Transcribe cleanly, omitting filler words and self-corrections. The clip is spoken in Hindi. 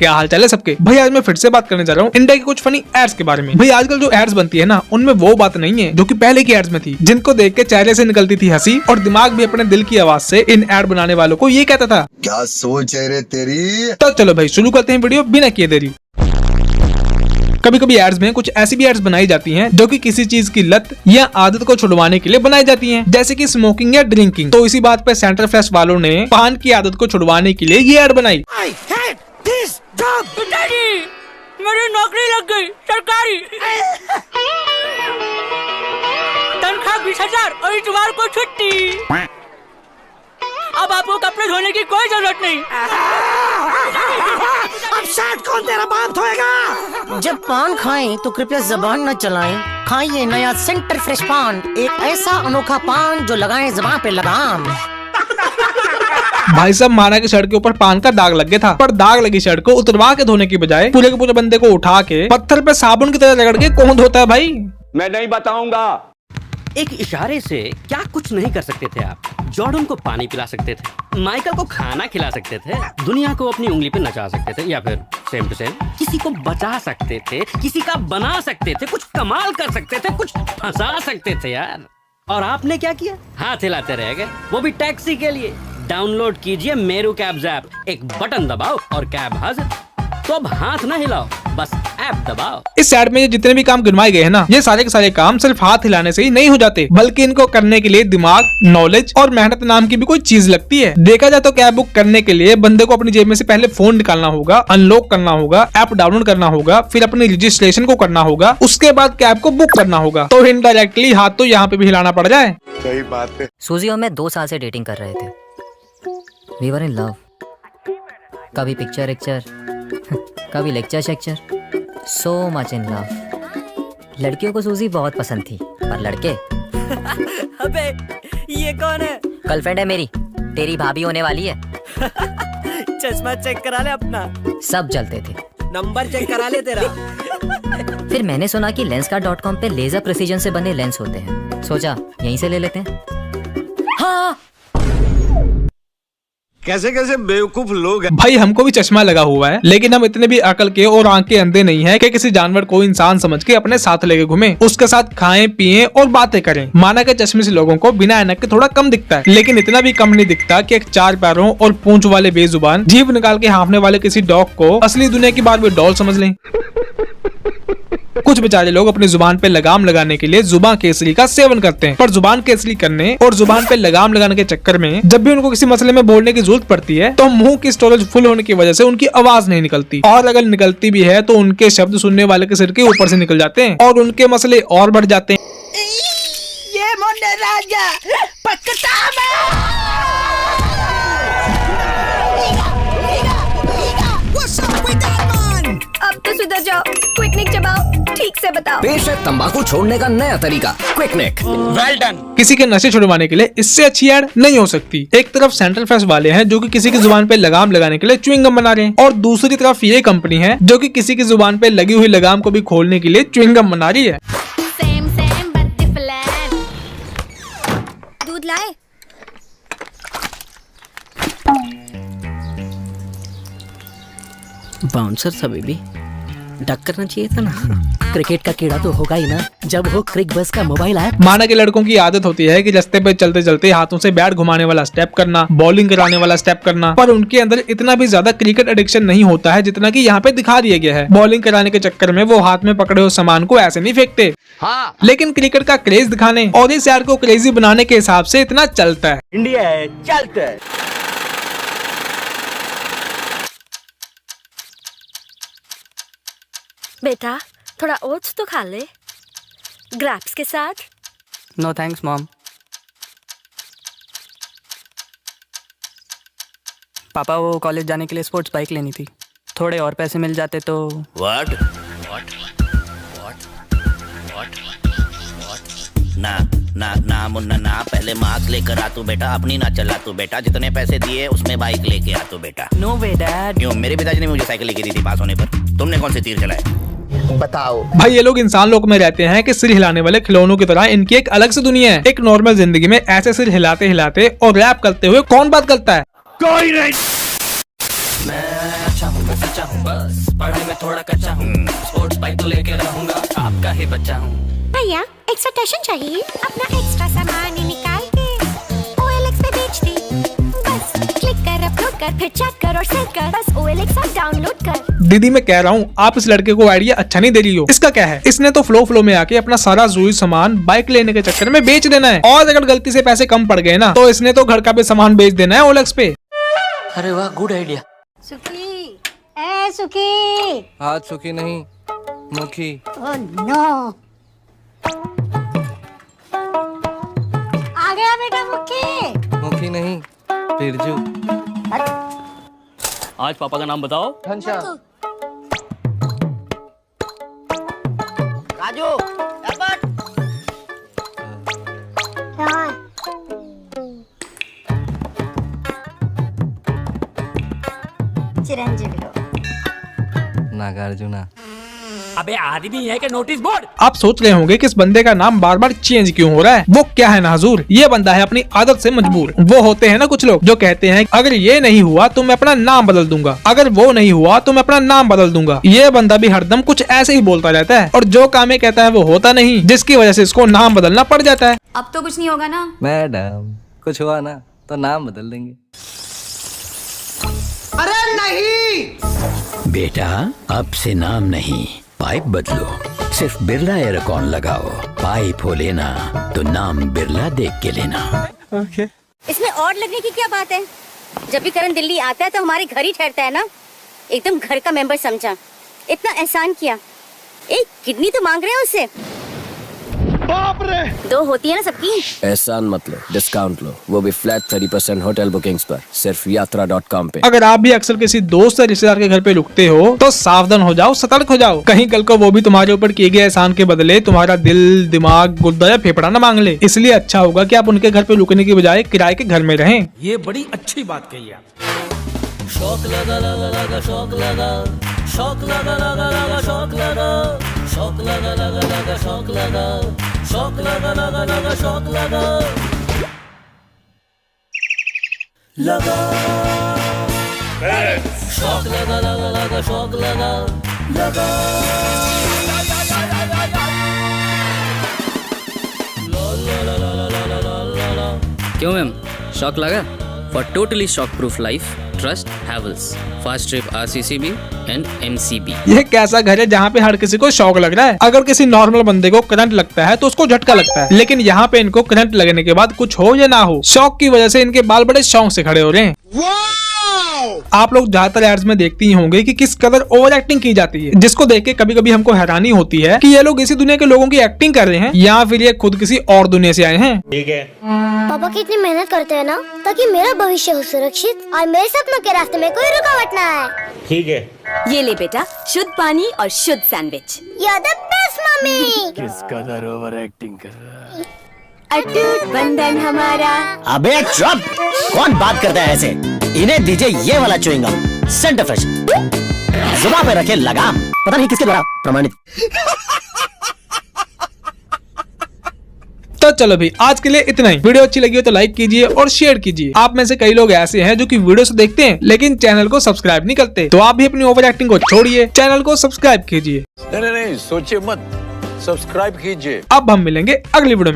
क्या हाल चाल है सबके। भाई आज मैं फिर से बात करने जा रहा हूँ इंडिया की कुछ फनी एड्स के बारे में। भाई आजकल जो एड्स बनती है ना, उनमें वो बात नहीं है जो कि पहले की एड्स में थी, जिनको देख के चेहरे से निकलती थी हंसी और दिमाग भी अपने दिल की आवाज से इन एड बनाने वालों को ये कहता था, क्या सोच है रे तेरी। तो चलो भाई शुरू करते हैं वीडियो बिना किए देरी। कभी कभी एड्स में कुछ ऐसी भी एड्स बनाई जाती हैं जो कि किसी चीज की लत या आदत को छुड़वाने के लिए बनाई जाती हैं, जैसे कि स्मोकिंग या ड्रिंकिंग। तो इसी बात पे सेंटर फ्रेश वालों ने पान की आदत को छुड़वाने के लिए ये एड बनाई। मेरी नौकरी लग गई सरकारी, तनख्वाह 20,000 और इतवार को छुट्टी। अब आपको कपड़े धोने की कोई जरूरत नहीं। अब शर्ट कौन तेरा बाप धोएगा। जब पान खाएं तो कृपया जबान न चलाएं। खाइए नया सेंटर फ्रेश पान, एक ऐसा अनोखा पान जो लगाए जबान पे लगाम। भाई साहब माना कि शर्ट के ऊपर पान का दाग लग गया था, पर दाग लगी शर्ट को उतरवा के धोने की बजाय पूरे के पूरे बंदे को उठा के पत्थर पे साबुन की तरह रगड़ के कौन धोता है भाई। मैं नहीं बताऊंगा। एक इशारे से क्या कुछ नहीं कर सकते थे आप। जॉर्डन को पानी पिला सकते थे, माइकल को खाना खिला सकते थे, दुनिया को अपनी उंगली पे नचा सकते थे, या फिर सेम टू सेम किसी को बचा सकते थे, किसी का बना सकते थे, कुछ कमाल कर सकते थे, कुछ फंसा सकते थे यार। और आपने क्या किया? हाथ हिलाते रह गए, वो भी टैक्सी के लिए। डाउनलोड कीजिए मेरू कैब्स ऐप, एक बटन दबाओ और कैब हाजिर। तो अब हाथ ना हिलाओ, बस ऐप दबाओ। इस एड में ये जितने भी काम गिनवाए गए हैं ना, ये सारे के सारे काम सिर्फ हाथ हिलाने से ही नहीं हो जाते, बल्कि इनको करने के लिए दिमाग, नॉलेज और मेहनत नाम की भी कोई चीज लगती है। देखा जाए तो कैब बुक करने के लिए बंदे को अपनी जेब में से पहले फोन निकालना होगा, अनलॉक करना होगा, ऐप डाउनलोड करना होगा, फिर अपनी रजिस्ट्रेशन को करना होगा, उसके बाद कैब को बुक करना होगा। तो इनडायरेक्टली हाथ तो यहाँ पे भी हिलाना पड़ जाए। सही बात है। सूजी और मैं 2 साल से डेटिंग कर रहे थे। We were in love. कभी पिक्चर कभी लेक्चर शेक्चर, सो मच इन लव। लड़कियों को सूजी बहुत पसंद थी, पर लड़के अबे ये कौन है? गर्लफ्रेंड है मेरी, तेरी भाभी होने वाली है। चश्मा चेक करा ले अपना। सब जलते थे। नंबर चेक करा ले तेरा। फिर मैंने सुना कि lenskart.com पे लेजर प्रिसीजन से बने लेंस होते हैं, सोचा यहीं से ले लेते हैं। हाँ कैसे कैसे बेवकूफ लोग हैं। भाई हमको भी चश्मा लगा हुआ है, लेकिन हम इतने भी अकल के और आंख के अंधे नहीं है कि किसी जानवर को इंसान समझ के अपने साथ लेके घूमे, उसके साथ खाएं पिएं और बातें करें। माना कि चश्मे से लोगों को बिना ऐनक के थोड़ा कम दिखता है, लेकिन इतना भी कम नहीं दिखता कि एक 4 पैरों और पूंछ वाले बेजुबान जीभ निकाल के हाँफने वाले किसी डॉग को असली दुनिया की बारहवीं डॉल समझ लें। कुछ बेचारे लोग अपनी जुबान पे लगाम लगाने के लिए जुबान केसरी का सेवन करते हैं, पर जुबान केसरी करने और जुबान पे लगाम लगाने के चक्कर में जब भी उनको किसी मसले में बोलने की जरूरत पड़ती है तो मुंह की स्टोरेज फुल होने की वजह से उनकी आवाज नहीं निकलती, और अगर निकलती भी है तो उनके शब्द सुनने वाले के सिर के ऊपर से निकल जाते हैं और उनके मसले और बढ़ जाते हैं। ये मुन्ने राजा पकता मैं। अब तो सुधर जाओ, क्विकनिक चबाओ, ठीक से बताओ। पेश है तंबाकू छोड़ने का नया तरीका, क्विकनिक। Well done. किसी के नशे छुड़वाने के लिए इससे अच्छी एड नहीं हो सकती। एक तरफ सेंट्रल फ्रेश वाले हैं जो कि किसी की जुबान पे लगाम लगाने के लिए च्युइंग गम बना रहे हैं, और दूसरी तरफ ये कंपनी है जो कि किसी की जुबान पे लगी हुई लगाम को भी खोलने के लिए च्युइंग गम बना रही है। दूध लाए? बाउंसर था बेबी, डक करना चाहिए था ना। क्रिकेट का कीड़ा तो होगा ही ना जब हो क्रिक बस का मोबाइल ऐप। माना कि लड़कों की आदत होती है कि रास्ते पे चलते चलते हाथों से बैट घुमाने वाला स्टेप करना, बॉलिंग कराने वाला स्टेप करना, पर उनके अंदर इतना भी ज्यादा क्रिकेट एडिक्शन नहीं होता है जितना कि यहाँ पे दिखा दिया गया है। बॉलिंग कराने के चक्कर में वो हाथ में पकड़े हुए सामान को ऐसे नहीं फेंकते, हाँ। लेकिन क्रिकेट का क्रेज दिखाने और इस एड को क्रेजी बनाने के हिसाब से इतना चलता है। इंडिया है, चलता है। बेटा थोड़ा ओट्स तो खा ले, ग्रैप्स के साथ। No thanks mom. पापा वो कॉलेज जाने के लिए स्पोर्ट्स बाइक लेनी थी, थोड़े और पैसे मिल जाते तो। व्हाट? ना ना ना मुन्ना ना, पहले मास्क लेकर आ तू बेटा, अपनी ना चला तू बेटा, जितने पैसे दिए उसमें बाइक लेके आ तू बेटा। नो वे डैड। क्यों? मेरे पिताजी ने मुझे साइकिल लेके दी थी पास होने पर, तुमने कौन से तीर चलाए? बताओ। भाई ये लोग इंसान लोक में रहते हैं कि सिर हिलाने वाले खिलौनों की तरह इनकी एक अलग सी दुनिया है। एक नॉर्मल जिंदगी में ऐसे सिर हिलाते हिलाते और रैप करते हुए कौन बात करता है? कोई नहीं। मैं अच्छा हूँ, मैं सच्चा हूँ, हूँ, बस पढ़ाई में थोड़ा कच्चा हूँ, स्पोर्ट्स बाइक तो लेके रहूंगा, आपका ही बच्चा हूँ। भैया एक्सटेंशन चाहिए, अपना एक्स्ट्रा सामान निकाल के OLX पे बेच दी। बस क्लिक कर, अपलोड कर, फिर चेक कर और सेव कर, बस OLX ऐप डाउनलोड कर। दीदी मैं कह रहा हूँ आप इस लड़के को आइडिया अच्छा नहीं दे रही हो। इसका क्या है, इसने तो फ्लो में आके अपना सारा जरूरी सामान बाइक लेने के चक्कर में बेच देना है, और अगर गलती से पैसे कम पड़ गए ना तो इसने तो घर का भी सामान बेच देना है OLX पे। अरे वाह, गुड आइडिया। सुखी, ए सुखी। हाथ सुखी नहीं, मुखी। Oh no. आ गया बेटा मुखी। मुखी नहीं, बिरजू। आज पापा का नाम बताओ। घनश्याम। राजू, एबट। चिरंजीवी हो। नागार्जुना। अबे आदमी है कि नोटिस बोर्ड। आप सोच रहे होंगे कि इस बंदे का नाम बार बार चेंज क्यों हो रहा है। वो क्या है ना हुजूर, ये बंदा है अपनी आदत से मजबूर। वो होते हैं ना कुछ लोग जो कहते हैं अगर ये नहीं हुआ तो मैं अपना नाम बदल दूंगा, अगर वो नहीं हुआ तो मैं अपना नाम बदल दूंगा। ये बंदा भी हरदम कुछ ऐसे ही बोलता रहता है और जो काम ये कहता है वो होता नहीं, जिसकी वजह से इसको नाम बदलना पड़ जाता है। अब तो कुछ नहीं होगा ना मैडम कुछ हुआ ना तो नाम बदल देंगे। अरे नहीं। बेटा अब से नाम नहीं, पाइप बदलो। सिर्फ बिरला एयरकॉन लगाओ, पाइप हो लेना तो नाम बिरला देख के लेना। इसमें और लगने की क्या बात है। जब भी करण दिल्ली आता है तो हमारे घर ही ठहरता है ना, एकदम घर का मेंबर समझा, इतना एहसान किया। एक किडनी तो मांग रहे हो उससे। बाप रे। 2 होती है ना सबकी। एहसान मत लो, डिस्काउंट लो, वो भी फ्लैट 30% होटल बुकिंग्स पर, सिर्फ यात्रा.com पे। अगर आप भी अक्सर किसी दोस्त या रिश्तेदार के घर पे रुकते हो तो सावधान हो जाओ, सतर्क हो जाओ। कहीं कल को वो भी तुम्हारे ऊपर किए गए एहसान के बदले तुम्हारा दिल, दिमाग, गुर्दा या फेफड़ा न मांग ले। इसलिए अच्छा होगा कि आप उनके घर पे रुकने की बजाय किराए के घर में रहें। ये बड़ी अच्छी बात कही आप। शौक लगा लगा लगा शौक लगा, शौक लगा लगा लगा शौक लगा, शौक लगा लगा लगा शौक लगा, शौक लगा लगा लगा शौक लगा, लगा शौक लगा लगा लगा शौक लगा, लगा। क्यों मैम, शॉक लगा? For totally shock-proof life, trust Havells. Fast Trip RCCB and MCB. ये कैसा घर है जहाँ पे हर किसी को शौक लग रहा है। अगर किसी नॉर्मल बंदे को करंट लगता है तो उसको झटका लगता है, लेकिन यहाँ पे इनको करंट लगने के बाद कुछ हो या ना हो, शौक की वजह से इनके बाल बड़े शौक से खड़े हो रहे हैं। आप लोग ज्यादातर एड्स में देखते ही होंगे कि किस कदर ओवर एक्टिंग की जाती है, जिसको देख के कभी कभी हमको हैरानी होती है कि ये लोग इसी दुनिया के लोगों की एक्टिंग कर रहे हैं या फिर ये खुद किसी और दुनिया से आए हैं। ठीक है, पापा कितनी मेहनत करते हैं ना ताकि मेरा भविष्य हो सुरक्षित और मेरे सपनों के रास्ते में कोई रुकावट ना आए। ठीक है, ये ले बेटा, शुद्ध पानी और शुद्ध sandwich. You're the best mummy. किस कदर ओवर एक्टिंग कर रहा है। अटूट बंधन हमारा। अबे चुप, कौन बात करता है ऐसे। इन्हें दीजिए ये वाला च्युइंगम, सेंटर फ्रेश, जुबान पे रखे लगाम, पता नहीं किसके द्वारा प्रमाणित। तो चलो भाई आज के लिए इतना ही। वीडियो अच्छी लगी हो तो लाइक कीजिए और शेयर कीजिए। आप में से कई लोग ऐसे हैं जो कि वीडियो से देखते हैं लेकिन चैनल को सब्सक्राइब नहीं करते, तो आप भी अपनी ओवर एक्टिंग को छोड़िए, चैनल को सब्सक्राइब कीजिए। नहीं, सोचिए मत, सब्सक्राइब कीजिए। अब हम मिलेंगे अगली वीडियो में।